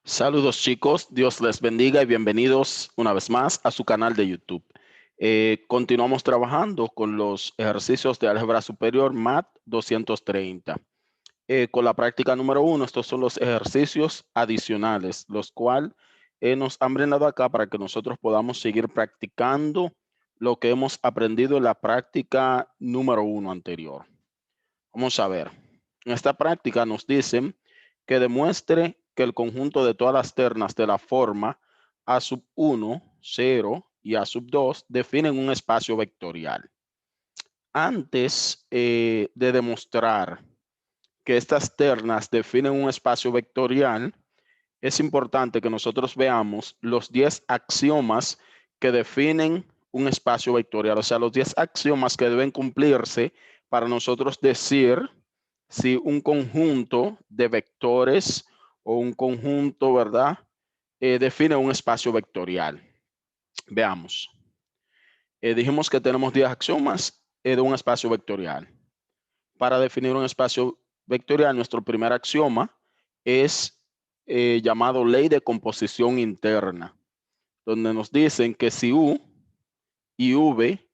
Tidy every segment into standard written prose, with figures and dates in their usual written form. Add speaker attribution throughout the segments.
Speaker 1: Saludos chicos, Dios les bendiga y bienvenidos una vez más a su canal de YouTube. Continuamos trabajando con los ejercicios de álgebra superior MAT 230. Con la práctica número 1, estos son los ejercicios adicionales, los cuales nos han brindado acá para que nosotros podamos seguir practicando lo que hemos aprendido en la práctica número 1 anterior. Vamos a ver. En esta práctica nos dicen que demuestre que el conjunto de todas las ternas de la forma A sub 1, 0 y A sub 2 definen un espacio vectorial. Antes de demostrar que estas ternas definen un espacio vectorial, es importante que nosotros veamos los 10 axiomas que definen un espacio vectorial, o sea, los 10 axiomas que deben cumplirse para nosotros decir si un conjunto de vectores o un conjunto, ¿verdad? Define un espacio vectorial. Veamos. Dijimos que tenemos 10 axiomas de un espacio vectorial. Para definir un espacio vectorial, nuestro primer axioma es llamado ley de composición interna, donde nos dicen que si U y V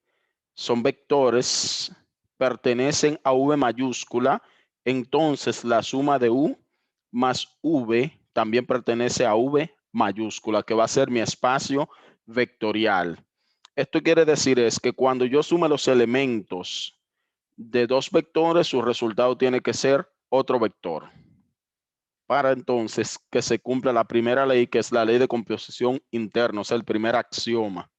Speaker 1: son vectores, pertenecen a V mayúscula, entonces la suma de U más V también pertenece a V mayúscula, que va a ser mi espacio vectorial. Esto quiere decir es que cuando yo sume los elementos de dos vectores, su resultado tiene que ser otro vector. Para entonces que se cumpla la primera ley, que es la ley de composición interna, o sea, el primer axioma.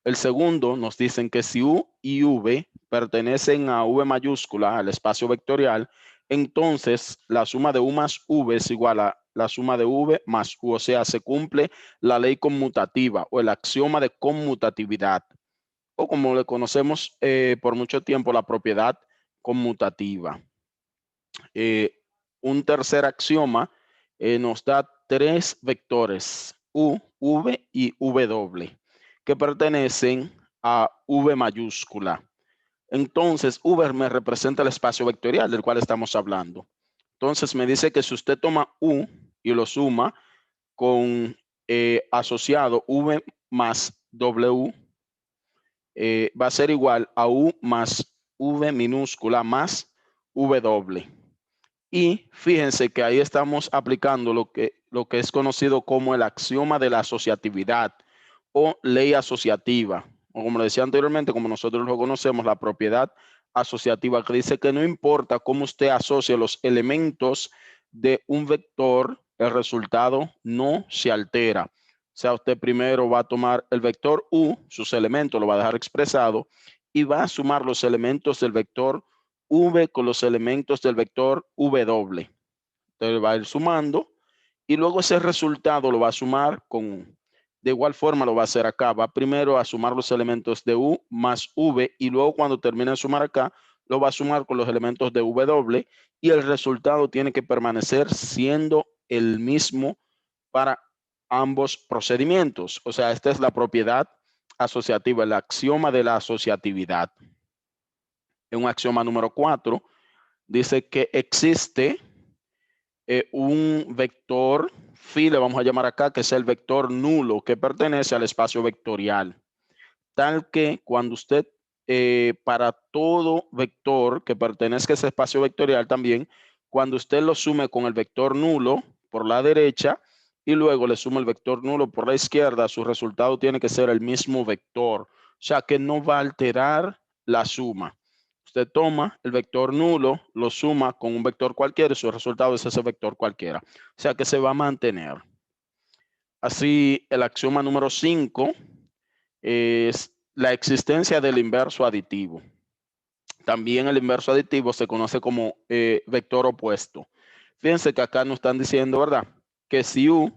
Speaker 1: El segundo nos dicen que si U y V pertenecen a V mayúscula, al espacio vectorial, entonces la suma de U más V es igual a la suma de V más U, o sea, se cumple la ley conmutativa o el axioma de conmutatividad, o como le conocemos por mucho tiempo, la propiedad conmutativa. Un tercer axioma nos da tres vectores, U, V y W, que pertenecen a V mayúscula. Entonces, V me representa el espacio vectorial del cual estamos hablando. Entonces, me dice que si usted toma U y lo suma con asociado V más W, va a ser igual a U más V minúscula más W. Y fíjense que ahí estamos aplicando lo que es conocido como el axioma de la asociatividad o ley asociativa, o como le decía anteriormente, como nosotros lo conocemos, la propiedad asociativa, que dice que no importa cómo usted asocia los elementos de un vector, el resultado no se altera. O sea, usted primero va a tomar el vector U, sus elementos, lo va a dejar expresado, y va a sumar los elementos del vector V con los elementos del vector W. Entonces va a ir sumando y luego ese resultado lo va a sumar con, de igual forma lo va a hacer acá. Va primero a sumar los elementos de U más V y luego cuando termine de sumar acá, lo va a sumar con los elementos de W y el resultado tiene que permanecer siendo el mismo para ambos procedimientos. O sea, esta es la propiedad asociativa, el axioma de la asociatividad. En un axioma número 4, dice que existe un vector phi, le vamos a llamar acá, que es el vector nulo que pertenece al espacio vectorial. Tal que cuando usted, para todo vector que pertenezca a ese espacio vectorial también, cuando usted lo sume con el vector nulo por la derecha y luego le suma el vector nulo por la izquierda, su resultado tiene que ser el mismo vector. O sea que no va a alterar la suma. Usted toma el vector nulo, lo suma con un vector cualquiera y su resultado es ese vector cualquiera. O sea que se va a mantener. Así, el axioma número 5 es la existencia del inverso aditivo. También el inverso aditivo se conoce como vector opuesto. Fíjense que acá nos están diciendo, ¿verdad? Que si U,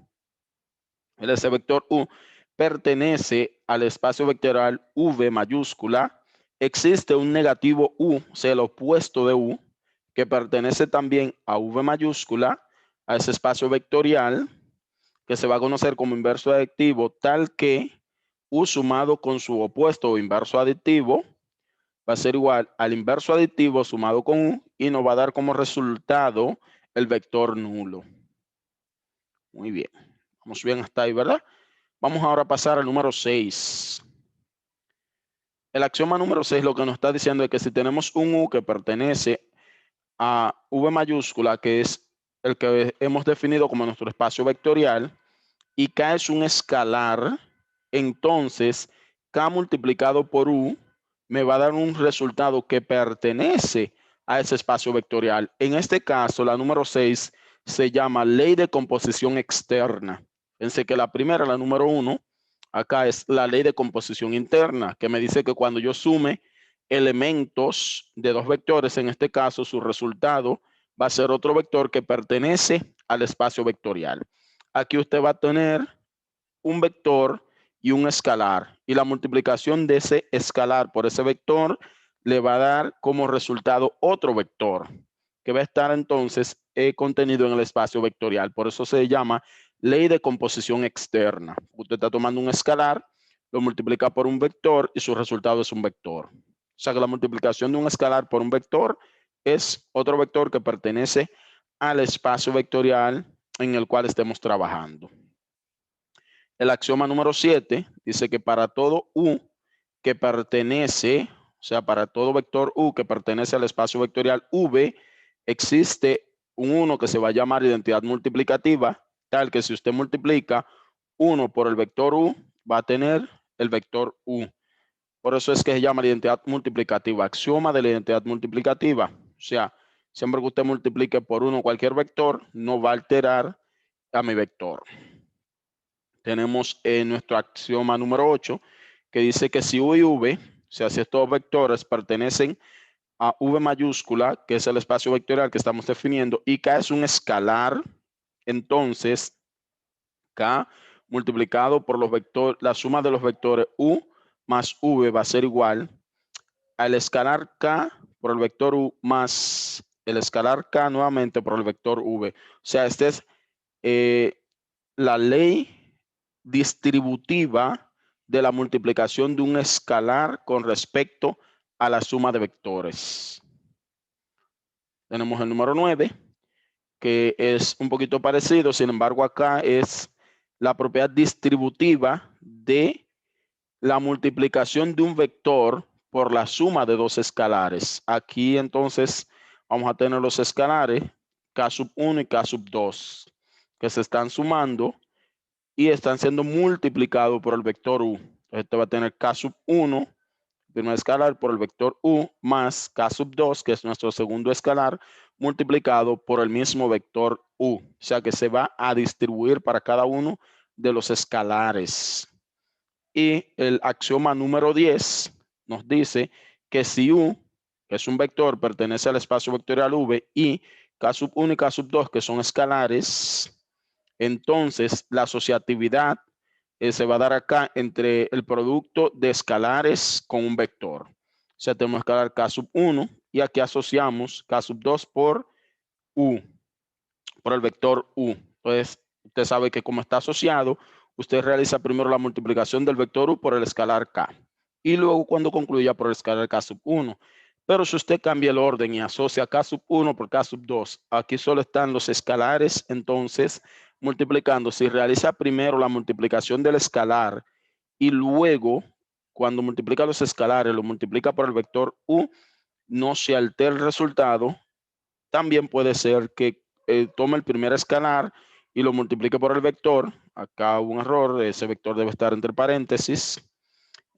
Speaker 1: ese vector U, pertenece al espacio vectorial V mayúscula, existe un negativo U, o sea, el opuesto de U, que pertenece también a V mayúscula, a ese espacio vectorial, que se va a conocer como inverso aditivo, tal que U sumado con su opuesto o inverso aditivo va a ser igual al inverso aditivo sumado con U y nos va a dar como resultado el vector nulo. Muy bien. Vamos bien hasta ahí, ¿verdad? Vamos ahora a pasar al número 6. El axioma número 6 lo que nos está diciendo es que si tenemos un U que pertenece a V mayúscula, que es el que hemos definido como nuestro espacio vectorial, y K es un escalar, entonces K multiplicado por U me va a dar un resultado que pertenece a ese espacio vectorial. En este caso, la número 6 se llama ley de composición externa. Pensé que la primera, la número 1, acá es la ley de composición interna, que me dice que cuando yo sume elementos de dos vectores, en este caso su resultado va a ser otro vector que pertenece al espacio vectorial. Aquí usted va a tener un vector y un escalar, y la multiplicación de ese escalar por ese vector le va a dar como resultado otro vector que va a estar entonces contenido en el espacio vectorial. Por eso se llama ley de composición externa. Usted está tomando un escalar, lo multiplica por un vector y su resultado es un vector. O sea que la multiplicación de un escalar por un vector es otro vector que pertenece al espacio vectorial en el cual estemos trabajando. El axioma número 7 dice que para todo U que pertenece, o sea, para todo vector U que pertenece al espacio vectorial V, existe un 1 que se va a llamar identidad multiplicativa, tal que si usted multiplica 1 por el vector U, va a tener el vector U. Por eso es que se llama la identidad multiplicativa, axioma de la identidad multiplicativa. O sea, siempre que usted multiplique por 1 cualquier vector, no va a alterar a mi vector. Tenemos nuestro axioma número 8, que dice que si U y V, o sea, si estos vectores pertenecen a V mayúscula, que es el espacio vectorial que estamos definiendo, y K es un escalar, entonces K multiplicado por los vectores, la suma de los vectores U más V va a ser igual al escalar K por el vector U más el escalar K nuevamente por el vector V. O sea, esta es la ley distributiva de la multiplicación de un escalar con respecto a la suma de vectores. Tenemos el número 9, que es un poquito parecido, sin embargo acá es la propiedad distributiva de la multiplicación de un vector por la suma de dos escalares. Aquí entonces vamos a tener los escalares K sub 1 y K sub 2 que se están sumando y están siendo multiplicados por el vector U. Entonces, esto va a tener K sub 1, primer escalar, por el vector U, más K sub 2, que es nuestro segundo escalar, multiplicado por el mismo vector U. O sea que se va a distribuir para cada uno de los escalares. Y el axioma número 10 nos dice que si U, que es un vector, pertenece al espacio vectorial V, y K sub 1 y K sub 2, que son escalares, entonces la asociatividad se va a dar acá entre el producto de escalares con un vector. O sea, tenemos escalar K sub 1 y aquí asociamos K sub 2 por U, por el vector U. Entonces, usted sabe que como está asociado, usted realiza primero la multiplicación del vector U por el escalar K. Y luego cuando concluya por el escalar K sub 1. Pero si usted cambia el orden y asocia K sub 1 por K sub 2, aquí solo están los escalares, entonces multiplicando. Si realiza primero la multiplicación del escalar y luego cuando multiplica los escalares, lo multiplica por el vector U, no se altera el resultado. También puede ser que tome el primer escalar y lo multiplique por el vector. Acá hubo un error, ese vector debe estar entre paréntesis.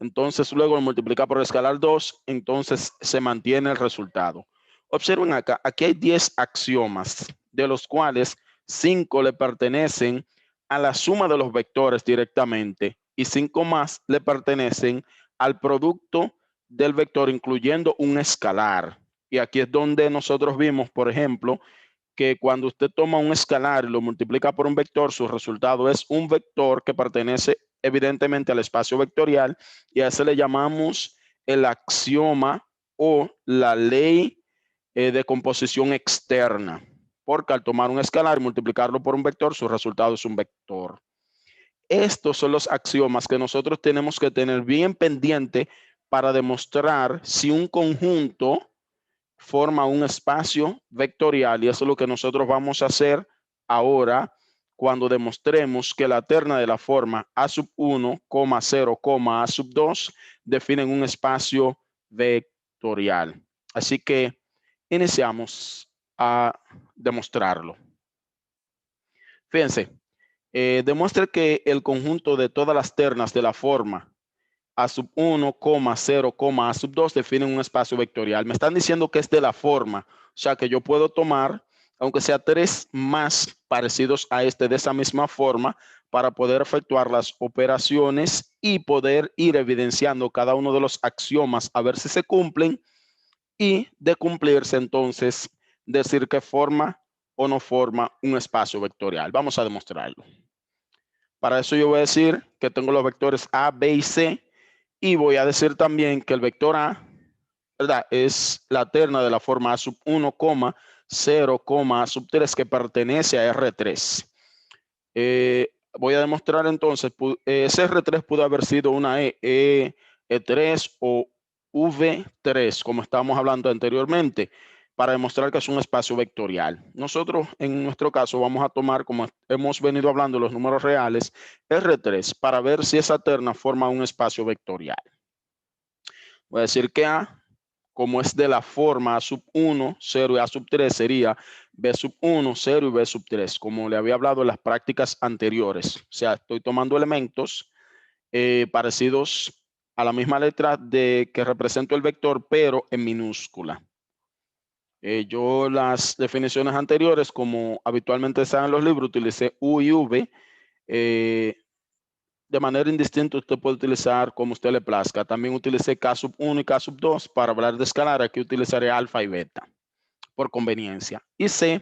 Speaker 1: Entonces luego lo multiplica por el escalar 2, entonces se mantiene el resultado. Observen acá, aquí hay 10 axiomas, de los cuales 5 le pertenecen a la suma de los vectores directamente y 5 más le pertenecen al producto del vector, incluyendo un escalar. Y aquí es donde nosotros vimos, por ejemplo, que cuando usted toma un escalar y lo multiplica por un vector, su resultado es un vector que pertenece evidentemente al espacio vectorial y a ese le llamamos el axioma o la ley de composición externa, porque al tomar un escalar y multiplicarlo por un vector, su resultado es un vector. Estos son los axiomas que nosotros tenemos que tener bien pendiente para demostrar si un conjunto forma un espacio vectorial, y eso es lo que nosotros vamos a hacer ahora cuando demostremos que la terna de la forma A sub 1, 0, A sub 2 definen un espacio vectorial. Así que iniciamos a demostrarlo. Fíjense, demuestre que el conjunto de todas las ternas de la forma A sub 1, 0, A sub 2 definen un espacio vectorial. Me están diciendo que es de la forma, o sea que yo puedo tomar, aunque sea 3 más parecidos a este de esa misma forma, para poder efectuar las operaciones y poder ir evidenciando cada uno de los axiomas a ver si se cumplen, y de cumplirse entonces decir que forma o no forma un espacio vectorial. Vamos a demostrarlo. Para eso yo voy a decir que tengo los vectores A, B y C, y voy a decir también que el vector A, ¿verdad?, es la terna de la forma A sub 1, 0, A sub 3 que pertenece a R3. Voy a demostrar entonces, ese R3 pudo haber sido una E3 o V3, como estábamos hablando anteriormente, para demostrar que es un espacio vectorial. Nosotros, en nuestro caso, vamos a tomar, como hemos venido hablando, los números reales, R3, para ver si esa terna forma un espacio vectorial. Voy a decir que A, como es de la forma A sub 1, 0 y A sub 3, sería B sub 1, 0 y B sub 3, como le había hablado en las prácticas anteriores. O sea, estoy tomando elementos parecidos a la misma letra de que represento el vector, pero en minúscula. Yo las definiciones anteriores, como habitualmente están en los libros, utilicé U y V. De manera indistinta usted puede utilizar como usted le plazca. También utilicé K sub 1 y K sub 2 para hablar de escalar. Aquí utilizaré alfa y beta por conveniencia. Y C,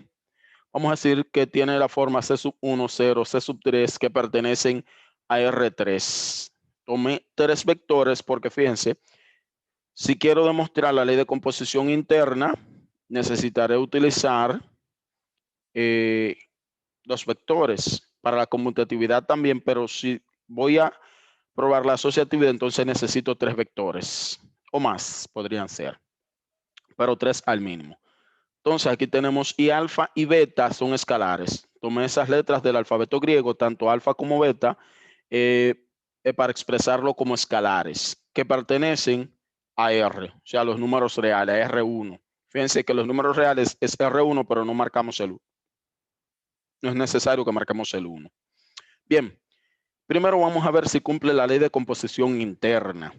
Speaker 1: vamos a decir que tiene la forma C sub 1, 0, C sub 3 que pertenecen a R3. Tomé 3 vectores porque fíjense, si quiero demostrar la ley de composición interna, necesitaré utilizar los vectores para la conmutatividad también, pero si voy a probar la asociatividad, entonces necesito 3 vectores o más, podrían ser, pero 3 al mínimo. Entonces aquí tenemos y alfa y beta son escalares. Tomé esas letras del alfabeto griego, tanto alfa como beta, para expresarlo como escalares que pertenecen a R, o sea, los números reales, R1. Fíjense que los números reales es R1, pero no marcamos el 1. No es necesario que marquemos el 1. Bien, primero vamos a ver si cumple la ley de composición interna.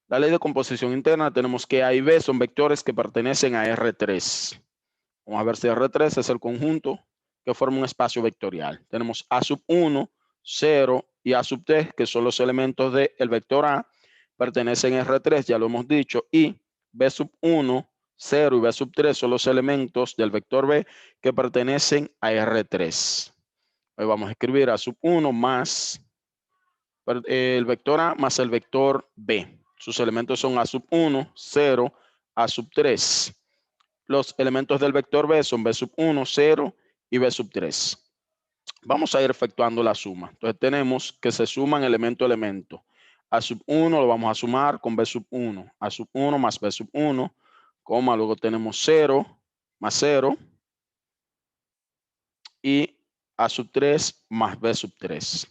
Speaker 1: La ley de composición interna tenemos que A y B son vectores que pertenecen a R3. Vamos a ver si R3 es el conjunto que forma un espacio vectorial. Tenemos A sub 1, 0 y A sub 3, que son los elementos del vector A, pertenecen a R3, ya lo hemos dicho, y B sub 1, 0 y B sub 3 son los elementos del vector B que pertenecen a R3. Hoy vamos a escribir A sub 1 más el vector A más el vector B. Sus elementos son A sub 1, 0, A sub 3. Los elementos del vector B son B sub 1, 0 y B sub 3. Vamos a ir efectuando la suma. Entonces tenemos que se suman elemento a elemento. A sub 1 lo vamos a sumar con B sub 1. A sub 1 más B sub 1, coma, luego tenemos 0 más 0 y A sub 3 más B sub 3.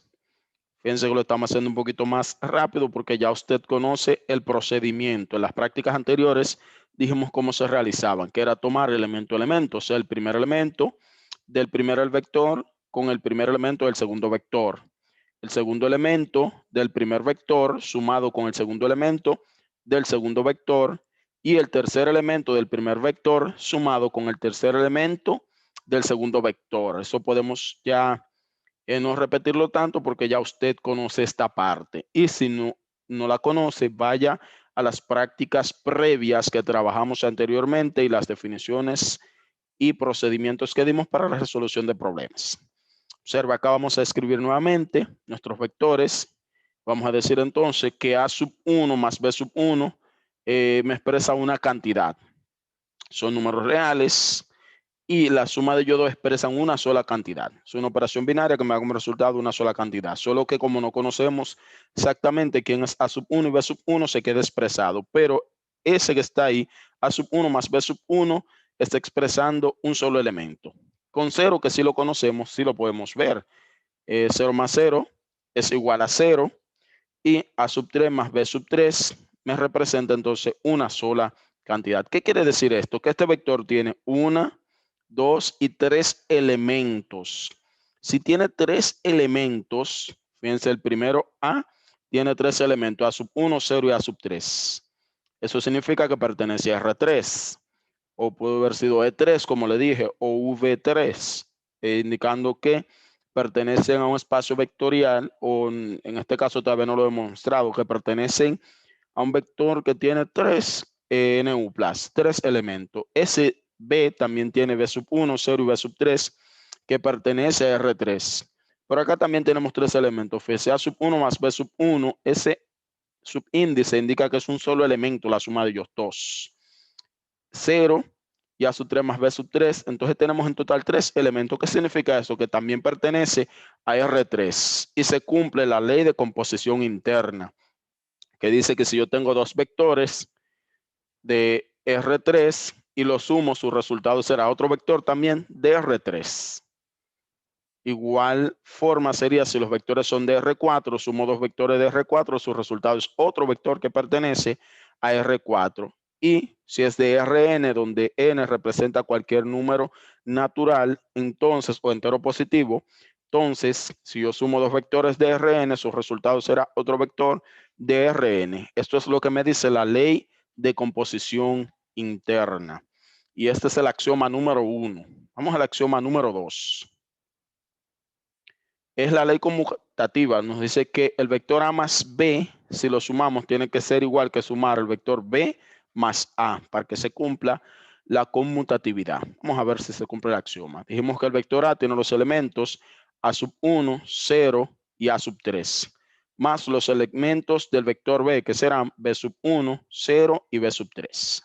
Speaker 1: Fíjense que lo estamos haciendo un poquito más rápido porque ya usted conoce el procedimiento. En las prácticas anteriores dijimos cómo se realizaban, que era tomar elemento a elemento, o sea, el primer elemento del primer vector con el primer elemento del segundo vector. El segundo elemento del primer vector sumado con el segundo elemento del segundo vector y el tercer elemento del primer vector sumado con el tercer elemento del segundo vector. Eso podemos ya no repetirlo tanto porque ya usted conoce esta parte. Y si no la conoce, vaya a las prácticas previas que trabajamos anteriormente y las definiciones y procedimientos que dimos para la resolución de problemas. Observa, acá vamos a escribir nuevamente nuestros vectores. Vamos a decir entonces que A sub 1 más B sub 1 me expresa una cantidad. Son números reales y la suma de ellos dos expresan una sola cantidad. Es una operación binaria que me da como resultado una sola cantidad. Solo que como no conocemos exactamente quién es A sub 1 y B sub 1, se queda expresado. Pero ese que está ahí, A sub 1 más B sub 1, está expresando un solo elemento. Con 0, que sí lo conocemos, sí lo podemos ver. 0 más 0 es igual a 0 y a sub 3 más b sub 3 me representa entonces una sola cantidad. ¿Qué quiere decir esto? Que este vector tiene 1, 2 y 3 elementos. Si tiene 3 elementos, fíjense, el primero A tiene 3 elementos, A sub 1, 0 y A sub 3. Eso significa que pertenece a R3. O puede haber sido E3, como le dije, o V3, indicando que pertenecen a un espacio vectorial, o en este caso todavía no lo he demostrado, que pertenecen a un vector que tiene 3 NU+, 3 elementos. Ese B también tiene B sub 1, 0 y B sub 3, que pertenece a R3. Pero acá también tenemos 3 elementos. A sub 1 más B sub 1, ese subíndice indica que es un solo elemento, la suma de ellos dos. 0 y A sub 3 más B sub 3. Entonces tenemos en total 3 elementos. ¿Qué significa eso? Que también pertenece a R3 y se cumple la ley de composición interna, que dice que si yo tengo dos vectores de R3 y los sumo, su resultado será otro vector también de R3. Igual forma sería si los vectores son de R4, sumo dos vectores de R4, su resultado es otro vector que pertenece a R4. Y si es de Rn, donde n representa cualquier número natural, entonces, o entero positivo, entonces, si yo sumo dos vectores de Rn, su resultado será otro vector de Rn. Esto es lo que me dice la ley de composición interna. Y este es el axioma número 1. Vamos al axioma número 2. Es la ley conmutativa. Nos dice que el vector A más B, si lo sumamos, tiene que ser igual que sumar el vector B más A para que se cumpla la conmutatividad. Vamos a ver si se cumple el axioma. Dijimos que el vector A tiene los elementos A sub 1, 0 y A sub 3, más los elementos del vector B, que serán B sub 1, 0 y B sub 3.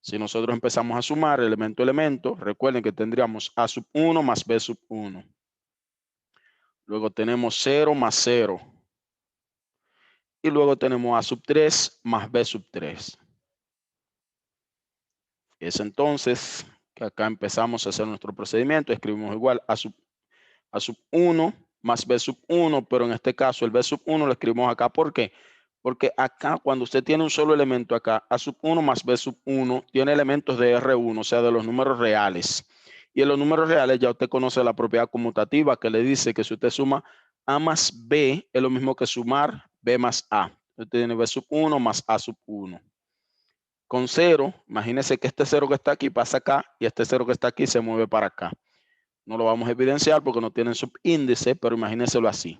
Speaker 1: Si nosotros empezamos a sumar elemento a elemento, recuerden que tendríamos A sub 1 más B sub 1. Luego tenemos 0 más 0. Y luego tenemos A sub 3 más B sub 3. Es entonces que acá empezamos a hacer nuestro procedimiento. Escribimos igual A sub 1 más B sub 1, pero en este caso el B sub 1 lo escribimos acá. ¿Por qué? Porque acá cuando usted tiene un solo elemento acá, A sub 1 más B sub 1 tiene elementos de R1, o sea, de los números reales. Y en los números reales ya usted conoce la propiedad conmutativa que le dice que si usted suma A más B es lo mismo que sumar B más A. Usted tiene B sub 1 más A sub 1. Con 0, imagínense que este 0 que está aquí pasa acá y este 0 que está aquí se mueve para acá. No lo vamos a evidenciar porque no tienen subíndice, pero imagínenselo así.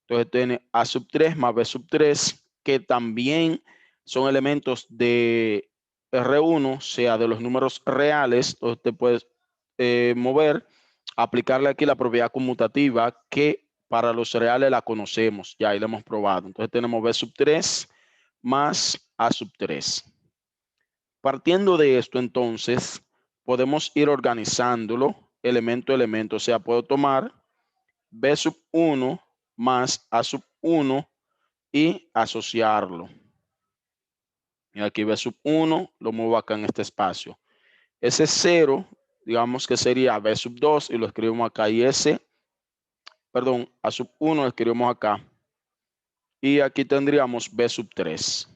Speaker 1: Entonces tiene A sub 3 más B sub 3, que también son elementos de R1, sea de los números reales. Entonces usted puede mover, aplicarle aquí la propiedad conmutativa que para los reales la conocemos, ya ahí la hemos probado. Entonces tenemos B sub 3 más A sub 3. Partiendo de esto, entonces, podemos ir organizándolo elemento a elemento. O sea, puedo tomar B sub 1 más A sub 1 y asociarlo. Y aquí B sub 1 lo muevo acá en este espacio. Ese 0, digamos que sería B sub 2 y lo escribimos acá. Y A sub 1 lo escribimos acá. Y aquí tendríamos B sub 3.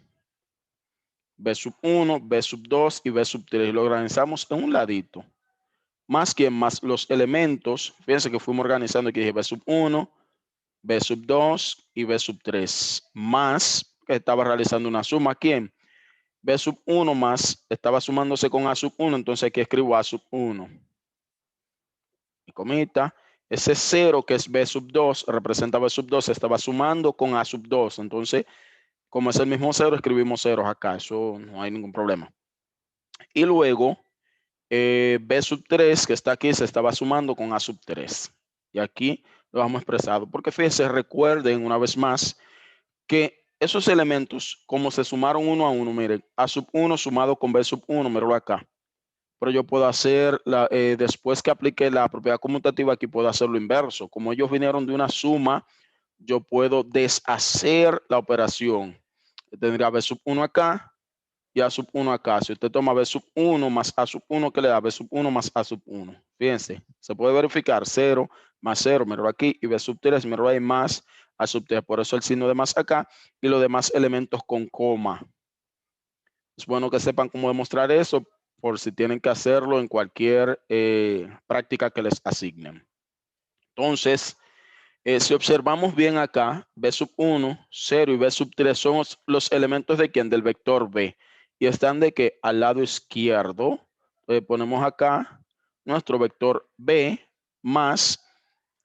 Speaker 1: B sub 1, B sub 2 y B sub 3. Lo organizamos en un ladito. Más que más los elementos, fíjense que fuimos organizando aquí, dije B sub 1, B sub 2 y B sub 3, más que estaba realizando una suma. ¿Quién? B sub 1 más estaba sumándose con A sub 1, entonces aquí escribo A sub 1. Y comita, ese 0 que es B sub 2 representa B sub 2, estaba sumando con A sub 2, entonces como es el mismo 0, escribimos ceros acá, eso no hay ningún problema. Y luego B sub 3 que está aquí se estaba sumando con A sub 3. Y aquí lo vamos expresado. Porque fíjense, recuerden una vez más que esos elementos, como se sumaron uno a uno, miren, A sub 1 sumado con B sub 1, míralo acá. Pero yo puedo hacer, después que aplique la propiedad conmutativa, aquí puedo hacer lo inverso. Como ellos vinieron de una suma, yo puedo deshacer la operación. Tendría B sub 1 acá y A sub 1 acá. Si usted toma B sub 1 más A sub 1, ¿qué le da? B sub 1 más A sub 1. Fíjense, se puede verificar 0 más 0, miro aquí, y B sub 3, miro ahí, más A sub 3. Por eso el signo de más acá y los demás elementos con coma. Es bueno que sepan cómo demostrar eso por si tienen que hacerlo en cualquier práctica que les asignen. Entonces, si observamos bien acá, B sub 1, 0 y B sub 3 son los elementos de quién, del vector B. Y están de que al lado izquierdo, ponemos acá nuestro vector B más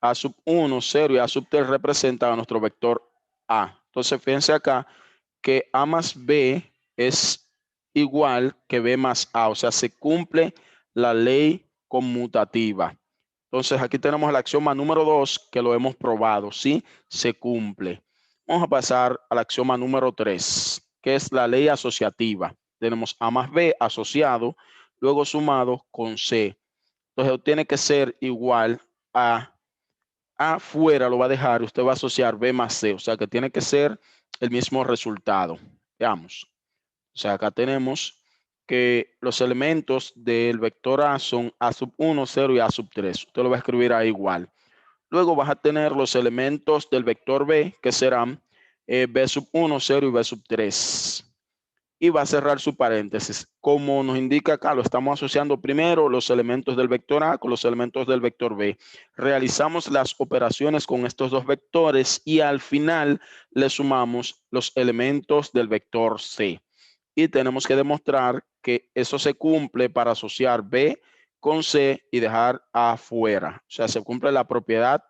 Speaker 1: A sub 1, 0 y A sub 3 representan a nuestro vector A. Entonces, fíjense acá que A más B es igual que B más A, o sea, se cumple la ley conmutativa. Entonces, aquí tenemos el axioma número 2 que lo hemos probado, ¿sí? Se cumple. Vamos a pasar al axioma número 3, que es la ley asociativa. Tenemos A más B asociado, luego sumado con C. Entonces, tiene que ser igual a afuera, lo va a dejar, usted va a asociar B más C, o sea que tiene que ser el mismo resultado. Veamos. O sea, acá tenemos que los elementos del vector A son A sub 1, 0 y A sub 3. Usted lo va a escribir ahí igual. Luego vas a tener los elementos del vector B, que serán B sub 1, 0 y B sub 3. Y va a cerrar su paréntesis. Como nos indica acá, lo estamos asociando primero los elementos del vector A con los elementos del vector B. Realizamos las operaciones con estos dos vectores y al final le sumamos los elementos del vector C. Y tenemos que demostrar que eso se cumple para asociar B con C y dejar A afuera. O sea, se cumple la propiedad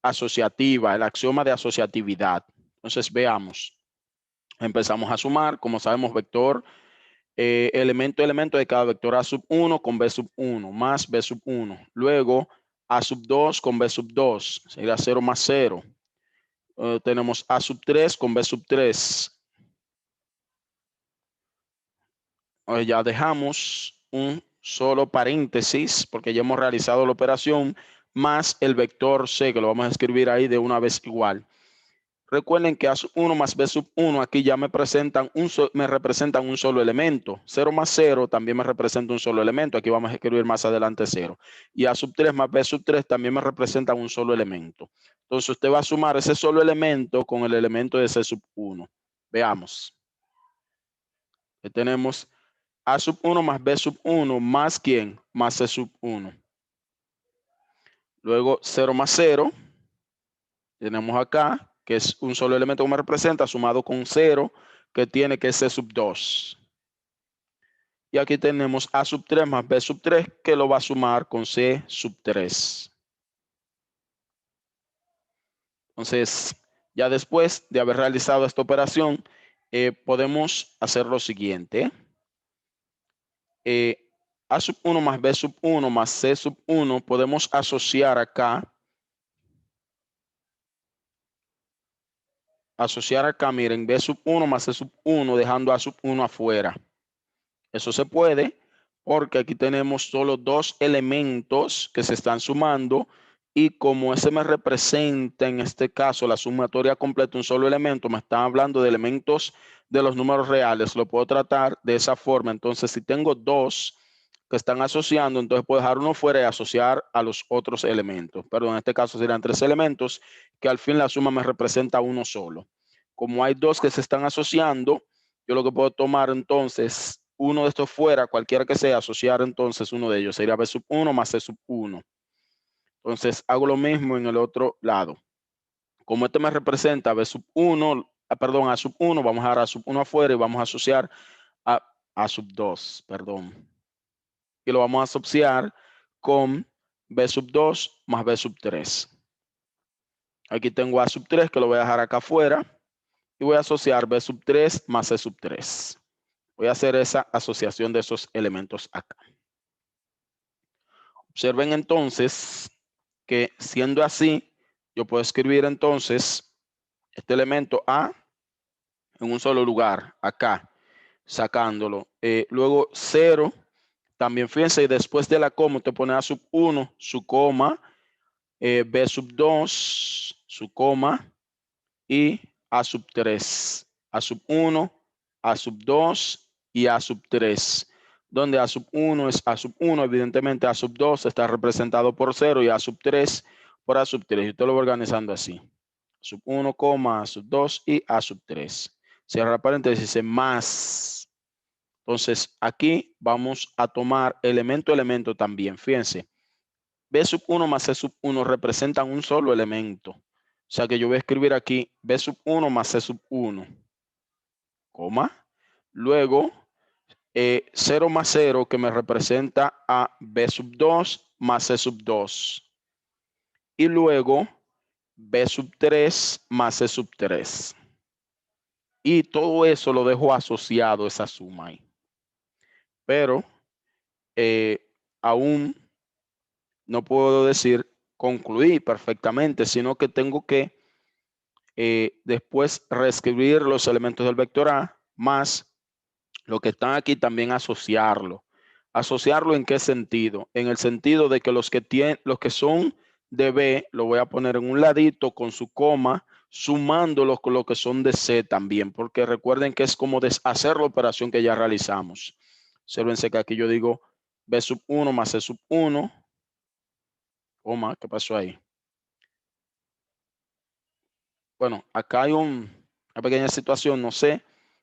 Speaker 1: asociativa, el axioma de asociatividad. Entonces, veamos. Empezamos a sumar, como sabemos, vector, elemento de cada vector A sub 1 con B sub 1, más B sub 1. Luego, A sub 2 con B sub 2, sería 0 más 0. Tenemos A sub 3 con B sub 3. Ya dejamos un solo paréntesis porque ya hemos realizado la operación más el vector C, que lo vamos a escribir ahí de una vez igual. Recuerden que A sub 1 más B sub 1 aquí ya me representan un solo elemento. 0 más 0 también me representa un solo elemento. Aquí vamos a escribir más adelante 0. Y A sub 3 más B sub 3 también me representan un solo elemento. Entonces usted va a sumar ese solo elemento con el elemento de C sub 1. Veamos. Aquí tenemos A sub 1 más B sub 1 más ¿quién? Más C sub 1. Luego 0 más 0. Tenemos acá, que es un solo elemento que me representa, sumado con 0, que tiene que ser C sub 2. Y aquí tenemos A sub 3 más B sub 3, que lo va a sumar con C sub 3. Entonces, ya después de haber realizado esta operación, podemos hacer lo siguiente. A sub 1 más B sub 1 más C sub 1, podemos asociar acá. Miren, B sub 1 más C sub 1, dejando A sub 1 afuera. Eso se puede porque aquí tenemos solo dos elementos que se están sumando y como ese me representa en este caso la sumatoria completa de un solo elemento, me están hablando de elementos de los números reales, lo puedo tratar de esa forma. Entonces, si tengo dos que están asociando, entonces puedo dejar uno fuera y asociar a los otros elementos. Pero en este caso serían tres elementos que al fin la suma me representa uno solo. Como hay dos que se están asociando, yo lo que puedo tomar entonces uno de estos fuera, cualquiera que sea, asociar entonces uno de ellos. Sería B sub 1 más C sub 1. Entonces hago lo mismo en el otro lado. Como este me representa B sub 1, perdón, A sub 1, vamos a dar A sub 1 afuera y vamos a asociar a sub 2, perdón. Y lo vamos a asociar con B sub 2 más B sub 3. Aquí tengo A sub 3 que lo voy a dejar acá afuera y voy a asociar B sub 3 más C sub 3. Voy a hacer esa asociación de esos elementos acá. Observen entonces que siendo así, yo puedo escribir entonces este elemento A en un solo lugar, acá, sacándolo. Luego 0, también fíjense, después de la coma, usted pone A sub 1, su coma, B sub 2, su coma, y A sub 3. A sub 1, A sub 2 y A sub 3. donde A sub 1 es A sub 1, evidentemente A sub 2 está representado por 0 y A sub 3 por A sub 3. Y usted lo va organizando así. Sub 1, A sub 2 y A sub 3. Cierra paréntesis, dice más. Entonces, aquí vamos a tomar elemento a elemento también. Fíjense, B sub 1 más C sub 1 representan un solo elemento. O sea que yo voy a escribir aquí B sub 1 más C sub 1, coma. Luego, 0 más 0 que me representa a B sub 2 más C sub 2. Y luego, B sub 3 más C sub 3. Y todo eso lo dejo asociado, esa suma ahí. Pero aún no puedo decir concluí perfectamente, sino que tengo que después reescribir los elementos del vector A más lo que están aquí, también asociarlo. ¿Asociarlo en qué sentido? En el sentido de que los que son de B, lo voy a poner en un ladito con su coma, sumándolos con lo que son de C también, porque recuerden que es como deshacer la operación que ya realizamos. Obsérvense que aquí yo digo B sub 1 más C sub 1, coma, ¿qué pasó ahí? Bueno, acá hay una pequeña situación, no sé.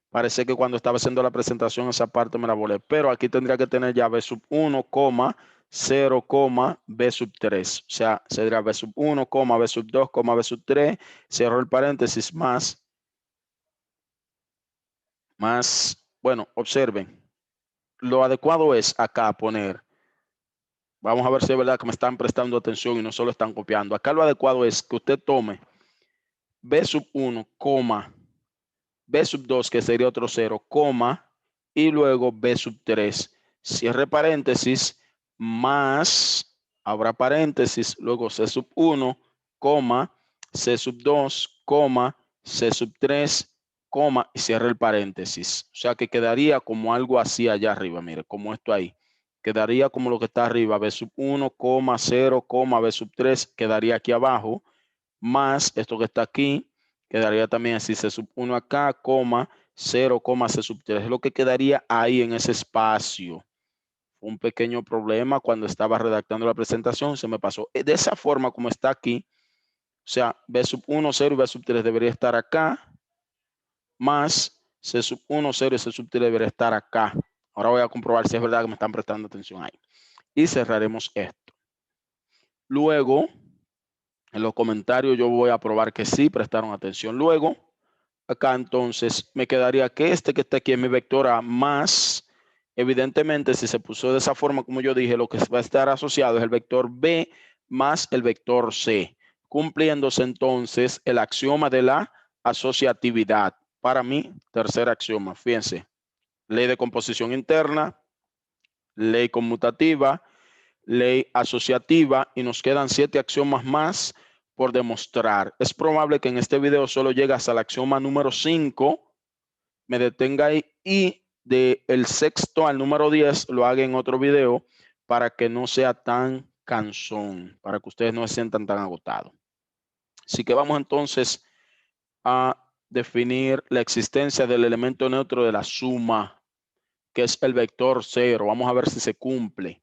Speaker 1: Parece que cuando estaba haciendo la presentación esa parte me la volé, pero aquí tendría que tener ya B sub 1, 0, B sub 3. O sea, sería B sub 1, B sub 2, B sub 3. Cierro el paréntesis más. Bueno, observen. Lo adecuado es acá poner. Vamos a ver si es verdad que me están prestando atención y no solo están copiando. Acá lo adecuado es que usted tome B sub 1, B sub 2, que sería otro 0, y luego B sub 3. Cierre paréntesis, más, abra paréntesis, luego C sub 1, C sub 2, C sub 3, y cierre el paréntesis. O sea que quedaría como algo así allá arriba, mire, como esto ahí. Quedaría como lo que está arriba, B sub 1, 0, B sub 3, quedaría aquí abajo, más esto que está aquí, quedaría también así, C sub 1 acá, 0, C sub 3. Es lo que quedaría ahí en ese espacio. Fue un pequeño problema cuando estaba redactando la presentación, se me pasó. De esa forma como está aquí, o sea, B sub 1, 0 y B sub 3 debería estar acá, más C sub 1, 0 y C sub 3 debería estar acá. Ahora voy a comprobar si es verdad que me están prestando atención ahí. Y cerraremos esto. Luego, en los comentarios yo voy a probar que sí prestaron atención. Luego, acá entonces me quedaría que este que está aquí es mi vector A más, evidentemente si se puso de esa forma como yo dije, lo que va a estar asociado es el vector B más el vector C, cumpliéndose entonces el axioma de la asociatividad. Para mí, tercer axioma, fíjense, ley de composición interna, ley conmutativa, ley asociativa, y nos quedan 7 axiomas más por demostrar. Es probable que en este video solo llegue hasta el axioma número 5, me detenga ahí, y del sexto al número 10 lo haga en otro video para que no sea tan cansón, para que ustedes no se sientan tan agotados. Así que vamos entonces a definir la existencia del elemento neutro de la suma, que es el vector 0. Vamos a ver si se cumple.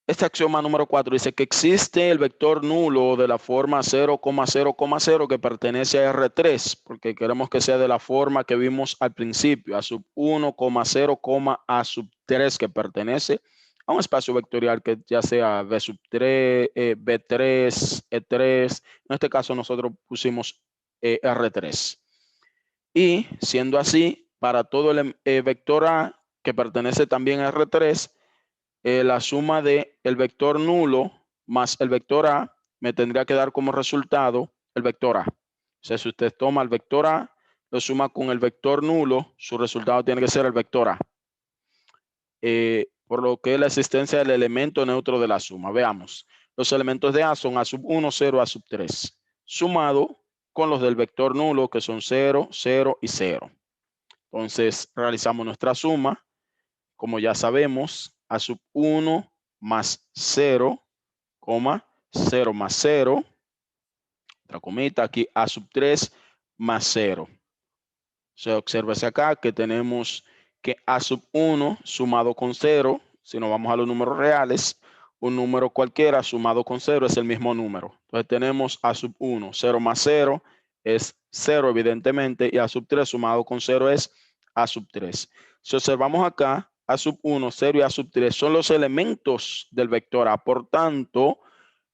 Speaker 1: Este axioma número 4 dice que existe el vector nulo de la forma 0, 0, 0 que pertenece a R3, porque queremos que sea de la forma que vimos al principio, A sub 1, 0, A sub 3, que pertenece a un espacio vectorial que ya sea B sub 3, B3, E3. En este caso nosotros pusimos R3. Y siendo así, para todo el vector A que pertenece también a R3, la suma de el vector nulo más el vector A me tendría que dar como resultado el vector A. O sea, si usted toma el vector A, lo suma con el vector nulo, su resultado tiene que ser el vector A. Por lo que es la existencia del elemento neutro de la suma. Veamos, los elementos de A son A sub 1, 0, A sub 3, sumado con los del vector nulo, que son 0, 0 y 0. Entonces, realizamos nuestra suma. Como ya sabemos, A sub 1 más 0, 0 más 0, otra comita aquí, A sub 3 más 0. O sea, obsérvese acá que tenemos que A sub 1 sumado con 0, si nos vamos a los números reales, un número cualquiera sumado con 0 es el mismo número. Entonces tenemos A sub 1, 0 más 0 es 0 evidentemente, y A sub 3 sumado con 0 es A sub 3. Si observamos acá, A sub 1, 0 y A sub 3 son los elementos del vector A. Por tanto,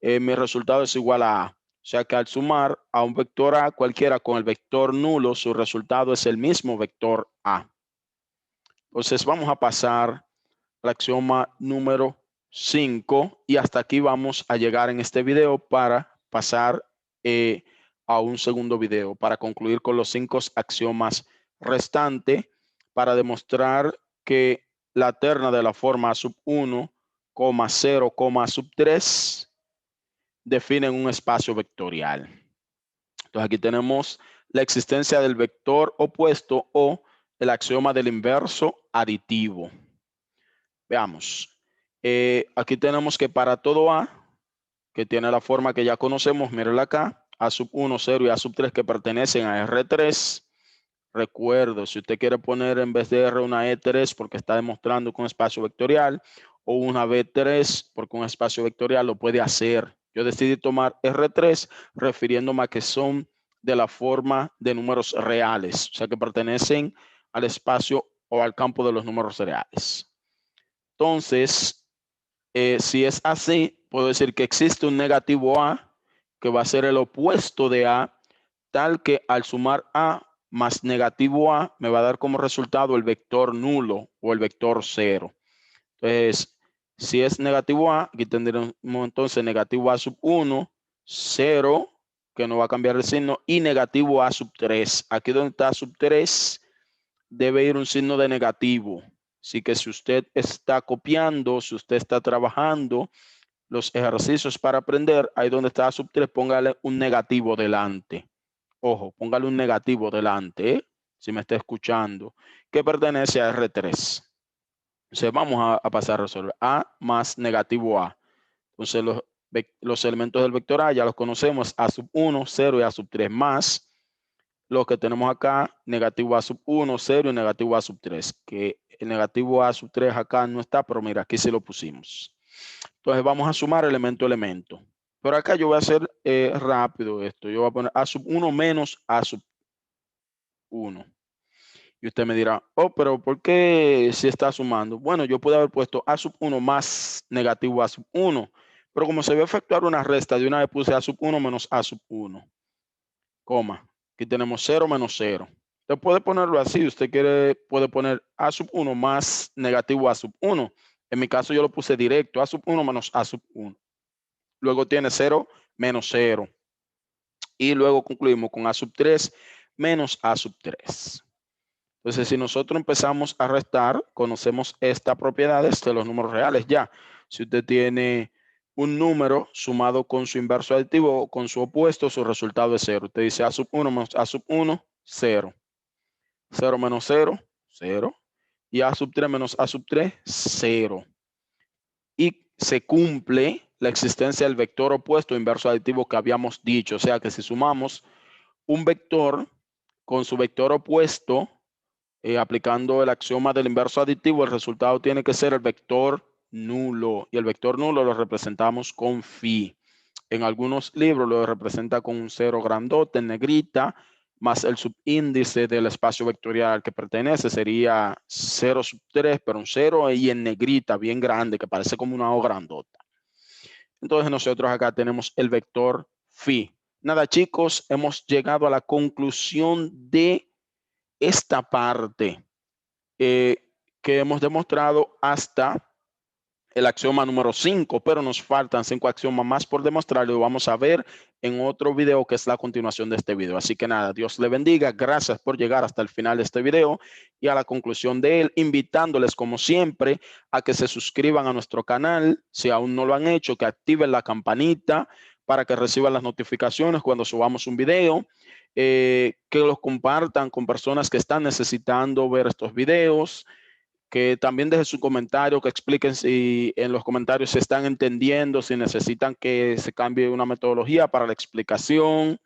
Speaker 1: mi resultado es igual a A. O sea que al sumar a un vector A cualquiera con el vector nulo, su resultado es el mismo vector A. Entonces vamos a pasar al axioma número 5 y hasta aquí vamos a llegar en este video para pasar a un segundo video para concluir con los 5 axiomas restantes para demostrar que la terna de la forma A sub 1, 0, sub 3 definen un espacio vectorial. Entonces aquí tenemos la existencia del vector opuesto o el axioma del inverso aditivo. Veamos. Aquí tenemos que para todo A, que tiene la forma que ya conocemos, mírenla acá, A sub 1, 0 y A sub 3 que pertenecen a R3. Recuerdo, si usted quiere poner en vez de R una E3 porque está demostrando que un espacio vectorial o una B3 porque un espacio vectorial, lo puede hacer. Yo decidí tomar R3 refiriéndome a que son de la forma de números reales, o sea que pertenecen al espacio o al campo de los números reales. Entonces, si es así, puedo decir que existe un negativo A que va a ser el opuesto de A, tal que al sumar A más negativo A me va a dar como resultado el vector nulo o el vector 0. Entonces, si es negativo A, aquí tendremos entonces negativo A sub 1, 0, que no va a cambiar el signo, y negativo A sub 3. Aquí donde está sub 3 debe ir un signo de negativo. Así que si usted está copiando, si usted está trabajando los ejercicios para aprender, ahí donde está sub 3, póngale un negativo delante. Ojo, póngale un negativo delante, si me está escuchando, que pertenece a R3. Entonces vamos a pasar a resolver A más negativo A. Entonces los elementos del vector A ya los conocemos, A sub 1, 0 y A sub 3 más lo que tenemos acá, negativo A sub 1, 0 y negativo A sub 3, que el negativo A sub 3 acá no está, pero mira, aquí sí lo pusimos. Entonces vamos a sumar elemento a elemento. Pero acá yo voy a hacer rápido esto. Yo voy a poner A sub 1 menos A sub 1. Y usted me dirá, oh, pero ¿por qué si está sumando? Bueno, yo puedo haber puesto A sub 1 más negativo A sub 1. Pero como se va a efectuar una resta, de una vez puse A sub 1 menos A sub 1. Coma. Aquí tenemos 0 menos 0. Usted puede ponerlo así. Usted quiere, puede poner A sub 1 más negativo A sub 1. En mi caso yo lo puse directo. A sub 1 menos A sub 1. Luego tiene 0 menos 0. Y luego concluimos con A sub 3 menos A sub 3. Entonces, si nosotros empezamos a restar, conocemos estas propiedades de los números reales ya. Si usted tiene un número sumado con su inverso aditivo o con su opuesto, su resultado es 0. Usted dice A sub 1 menos A sub 1, 0. 0 menos 0, 0. Y A sub 3 menos A sub 3, 0. Y se cumple la existencia del vector opuesto inverso aditivo que habíamos dicho. O sea que si sumamos un vector con su vector opuesto, aplicando el axioma del inverso aditivo, el resultado tiene que ser el vector nulo. Y el vector nulo lo representamos con phi. En algunos libros lo representa con un 0 grandote en negrita, más el subíndice del espacio vectorial al que pertenece sería 0 sub 3, pero un 0 ahí en negrita, bien grande, que parece como una O grandota. Entonces nosotros acá tenemos el vector phi. Nada, chicos, hemos llegado a la conclusión de esta parte que hemos demostrado hasta el axioma número 5, pero nos faltan 5 axiomas más por demostrar y lo vamos a ver en otro video que es la continuación de este video. Así que nada, Dios le bendiga. Gracias por llegar hasta el final de este video y a la conclusión de él, invitándoles como siempre a que se suscriban a nuestro canal. Si aún no lo han hecho, que activen la campanita para que reciban las notificaciones cuando subamos un video. Que los compartan con personas que están necesitando ver estos videos, que también dejen su comentario, que expliquen si en los comentarios se están entendiendo, si necesitan que se cambie una metodología para la explicación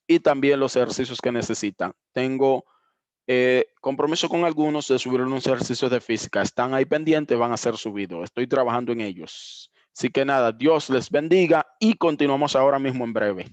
Speaker 1: y también los ejercicios que necesitan. Tengo compromiso con algunos de subir unos ejercicios de física. Están ahí pendientes, van a ser subidos. Estoy trabajando en ellos. Así que nada, Dios les bendiga y continuamos ahora mismo en breve.